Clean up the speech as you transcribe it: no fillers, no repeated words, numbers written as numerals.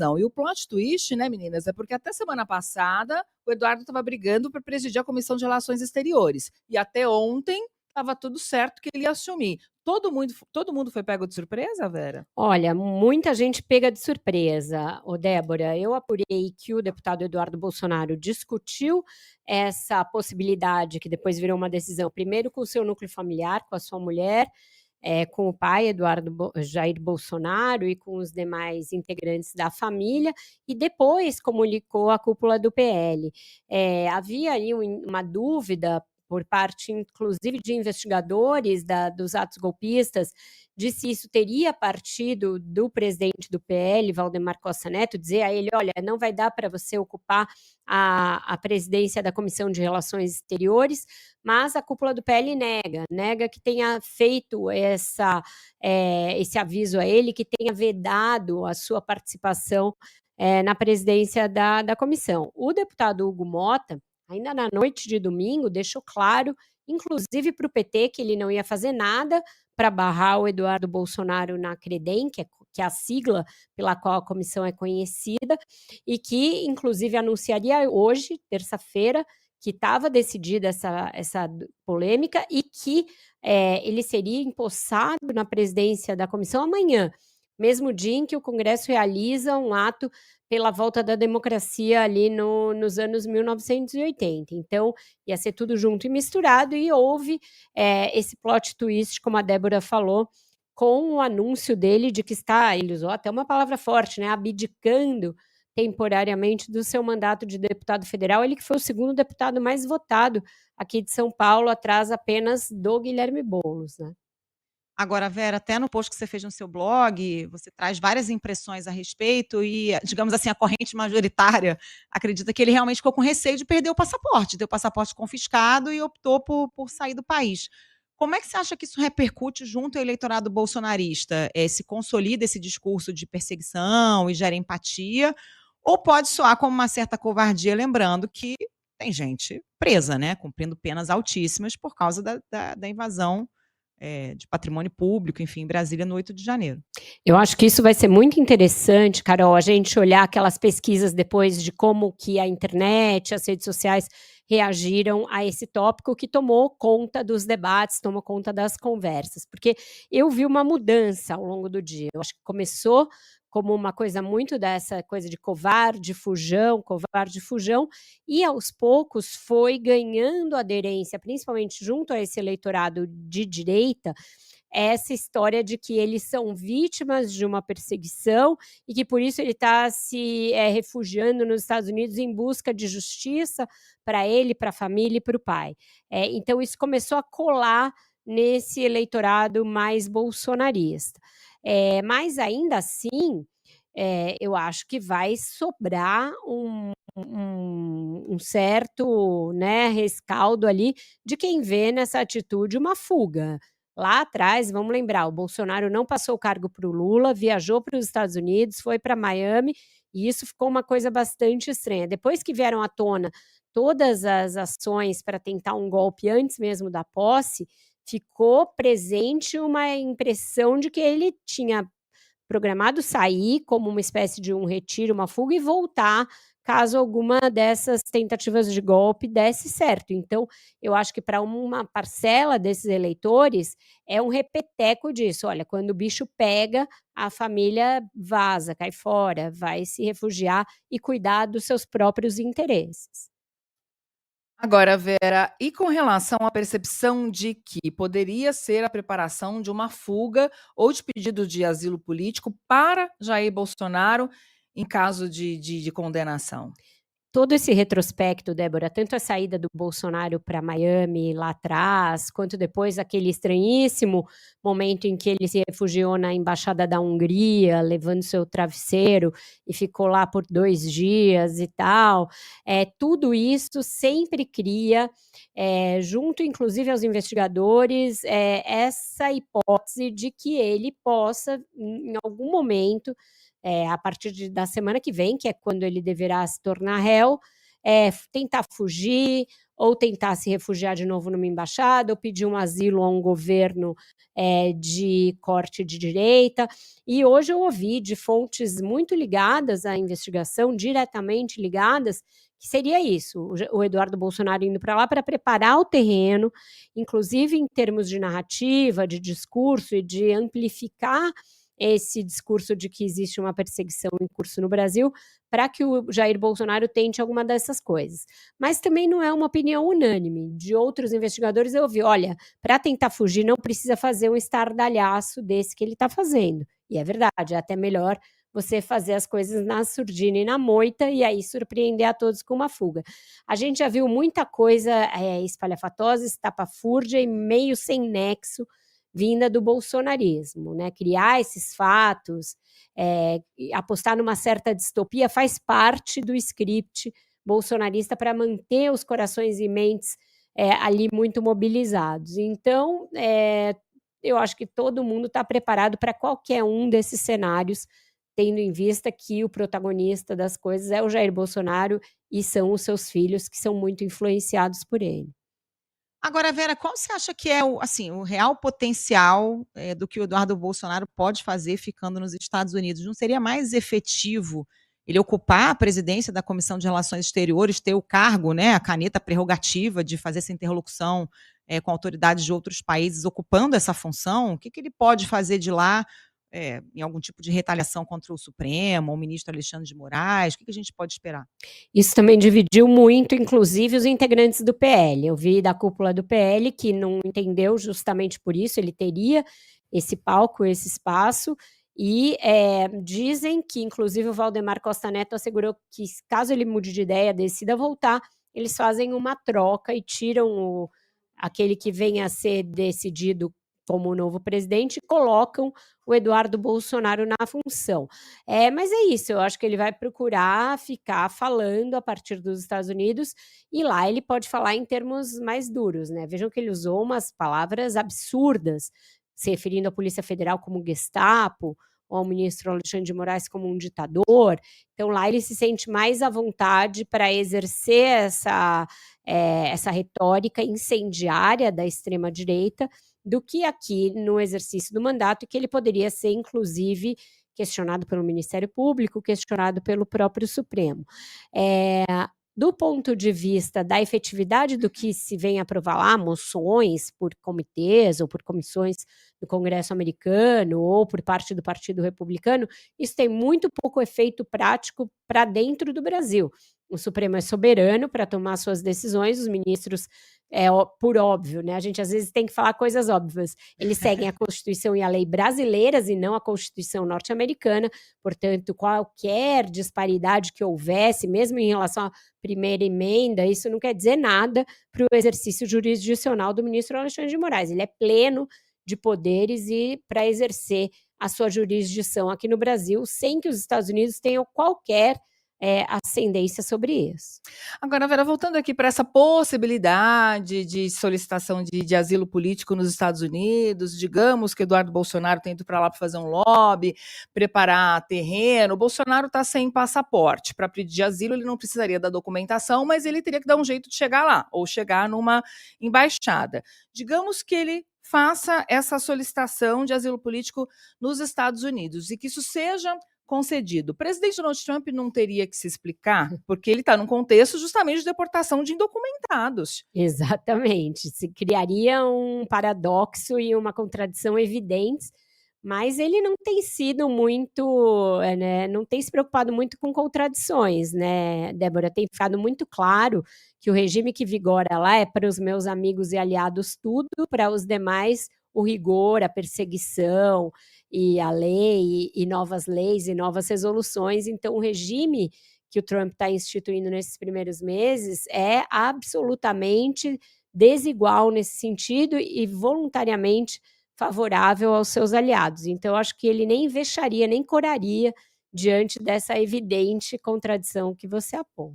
Não, e o plot twist, né, meninas, é porque até semana passada o Eduardo estava brigando para presidir a Comissão de Relações Exteriores. E até ontem estava tudo certo que ele ia assumir. Todo mundo foi pego de surpresa, Vera? Olha, muita gente pega de surpresa, ô Débora. Eu apurei que o deputado Eduardo Bolsonaro discutiu essa possibilidade, que depois virou uma decisão, primeiro com o seu núcleo familiar, com a sua mulher, com o pai, Jair Bolsonaro, e com os demais integrantes da família, e depois comunicou à cúpula do PL. Havia aí uma dúvida por parte, inclusive, de investigadores dos atos golpistas, de se isso teria partido do presidente do PL, Valdemar Costa Neto, dizer a ele, olha, não vai dar para você ocupar a presidência da Comissão de Relações Exteriores, mas a cúpula do PL nega que tenha feito esse aviso a ele, que tenha vedado a sua participação na presidência da comissão. O deputado Hugo Mota, ainda na noite de domingo, deixou claro, inclusive para o PT, que ele não ia fazer nada para barrar o Eduardo Bolsonaro na CREDEM, que é a sigla pela qual a comissão é conhecida, e que, inclusive, anunciaria hoje, terça-feira, que estava decidida essa polêmica e que ele seria empossado na presidência da comissão amanhã, mesmo dia em que o Congresso realiza um ato pela volta da democracia ali nos anos 1980. Então, ia ser tudo junto e misturado, e houve esse plot twist, como a Débora falou, com o anúncio dele de que ele usou até uma palavra forte, né, abdicando temporariamente do seu mandato de deputado federal, ele que foi o segundo deputado mais votado aqui de São Paulo, atrás apenas do Guilherme Boulos, né? Agora, Vera, até no post que você fez no seu blog, você traz várias impressões a respeito e, digamos assim, a corrente majoritária acredita que ele realmente ficou com receio de perder o passaporte, ter o passaporte confiscado e optou por sair do país. Como é que você acha que isso repercute junto ao eleitorado bolsonarista? Se consolida esse discurso de perseguição e gera empatia? Ou pode soar como uma certa covardia, lembrando que tem gente presa, né, cumprindo penas altíssimas por causa da invasão de patrimônio público, enfim, em Brasília, no 8 de janeiro. Eu acho que isso vai ser muito interessante, Carol, a gente olhar aquelas pesquisas depois de como que a internet, as redes sociais reagiram a esse tópico que tomou conta dos debates, tomou conta das conversas, porque eu vi uma mudança ao longo do dia. Eu acho que começou como uma coisa muito dessa coisa de covarde, fujão, e aos poucos foi ganhando aderência, principalmente junto a esse eleitorado de direita, essa história de que eles são vítimas de uma perseguição e que por isso ele está se refugiando nos Estados Unidos em busca de justiça para ele, para a família e para o pai. Então isso começou a colar nesse eleitorado mais bolsonarista. Mas ainda assim, eu acho que vai sobrar um certo, né, rescaldo ali de quem vê nessa atitude uma fuga. Lá atrás, vamos lembrar, o Bolsonaro não passou o cargo para o Lula, viajou para os Estados Unidos, foi para Miami, e isso ficou uma coisa bastante estranha. Depois que vieram à tona todas as ações para tentar um golpe antes mesmo da posse, ficou presente uma impressão de que ele tinha programado sair como uma espécie de um retiro, uma fuga, e voltar caso alguma dessas tentativas de golpe desse certo. Então, eu acho que para uma parcela desses eleitores é um repeteco disso. Olha, quando o bicho pega, a família vaza, cai fora, vai se refugiar e cuidar dos seus próprios interesses. Agora, Vera, e com relação à percepção de que poderia ser a preparação de uma fuga ou de pedido de asilo político para Jair Bolsonaro em caso de condenação? Todo esse retrospecto, Débora, tanto a saída do Bolsonaro para Miami lá atrás, quanto depois aquele estranhíssimo momento em que ele se refugiou na embaixada da Hungria, levando seu travesseiro e ficou lá por 2 dias e tal, tudo isso sempre cria, junto inclusive aos investigadores, essa hipótese de que ele possa, em algum momento, a partir da semana que vem, que é quando ele deverá se tornar réu, tentar fugir ou tentar se refugiar de novo numa embaixada, ou pedir um asilo a um governo de corte de direita. E hoje eu ouvi de fontes muito ligadas à investigação, diretamente ligadas, que seria isso, o Eduardo Bolsonaro indo para lá para preparar o terreno, inclusive em termos de narrativa, de discurso e de amplificar esse discurso de que existe uma perseguição em curso no Brasil, para que o Jair Bolsonaro tente alguma dessas coisas. Mas também não é uma opinião unânime. De outros investigadores eu ouvi, olha, para tentar fugir não precisa fazer um estardalhaço desse que ele está fazendo. E é verdade, é até melhor você fazer as coisas na surdina e na moita e aí surpreender a todos com uma fuga. A gente já viu muita coisa espalhafatosa, estapafúrdia e meio sem nexo vinda do bolsonarismo, né? Criar esses fatos, apostar numa certa distopia faz parte do script bolsonarista para manter os corações e mentes ali muito mobilizados. Então, eu acho que todo mundo está preparado para qualquer um desses cenários, tendo em vista que o protagonista das coisas é o Jair Bolsonaro e são os seus filhos, que são muito influenciados por ele. Agora, Vera, qual você acha que é o real potencial, do que o Eduardo Bolsonaro pode fazer ficando nos Estados Unidos? Não seria mais efetivo ele ocupar a presidência da Comissão de Relações Exteriores, ter o cargo, né, a caneta prerrogativa de fazer essa interlocução, com autoridades de outros países, ocupando essa função? O que ele pode fazer de lá, em algum tipo de retaliação contra o Supremo, o ministro Alexandre de Moraes? O que a gente pode esperar? Isso também dividiu muito, inclusive, os integrantes do PL. Eu vi da cúpula do PL que não entendeu justamente por isso, ele teria esse palco, esse espaço, e dizem que, inclusive, o Valdemar Costa Neto assegurou que, caso ele mude de ideia, decida voltar, eles fazem uma troca e tiram aquele que venha a ser decidido como o novo presidente e colocam o Eduardo Bolsonaro na função. Mas é isso, eu acho que ele vai procurar ficar falando a partir dos Estados Unidos e lá ele pode falar em termos mais duros, né? Vejam que ele usou umas palavras absurdas, se referindo à Polícia Federal como Gestapo, ou ao ministro Alexandre de Moraes como um ditador. Então lá ele se sente mais à vontade para exercer essa retórica incendiária da extrema-direita do que aqui no exercício do mandato, que ele poderia ser, inclusive, questionado pelo Ministério Público, questionado pelo próprio Supremo. Do ponto de vista da efetividade do que se vem aprovar lá, moções por comitês ou por comissões do Congresso americano ou por parte do Partido Republicano, isso tem muito pouco efeito prático para dentro do Brasil. O Supremo é soberano para tomar suas decisões, os ministros, por óbvio, né? A gente às vezes tem que falar coisas óbvias. Eles seguem a Constituição e a lei brasileiras e não a Constituição norte-americana, portanto, qualquer disparidade que houvesse, mesmo em relação à primeira emenda, isso não quer dizer nada para o exercício jurisdicional do ministro Alexandre de Moraes. Ele é pleno de poderes e para exercer a sua jurisdição aqui no Brasil, sem que os Estados Unidos tenham qualquer ascendência sobre isso. Agora, Vera, voltando aqui para essa possibilidade de solicitação de asilo político nos Estados Unidos, digamos que Eduardo Bolsonaro tem ido para lá para fazer um lobby, preparar terreno. O Bolsonaro está sem passaporte. Para pedir asilo, ele não precisaria da documentação, mas ele teria que dar um jeito de chegar lá, ou chegar numa embaixada. Digamos que ele faça essa solicitação de asilo político nos Estados Unidos e que isso seja concedido. O presidente Donald Trump não teria que se explicar, porque ele está num contexto justamente de deportação de indocumentados. Exatamente, se criaria um paradoxo e uma contradição evidentes, mas ele não tem sido muito, não tem se preocupado muito com contradições, né, Débora? Tem ficado muito claro que o regime que vigora lá é para os meus amigos e aliados tudo, para os demais o rigor, a perseguição e a lei e novas leis e novas resoluções. Então, o regime que o Trump está instituindo nesses primeiros meses é absolutamente desigual nesse sentido e voluntariamente favorável aos seus aliados. Então, eu acho que ele nem vexaria, nem coraria diante dessa evidente contradição que você aponta.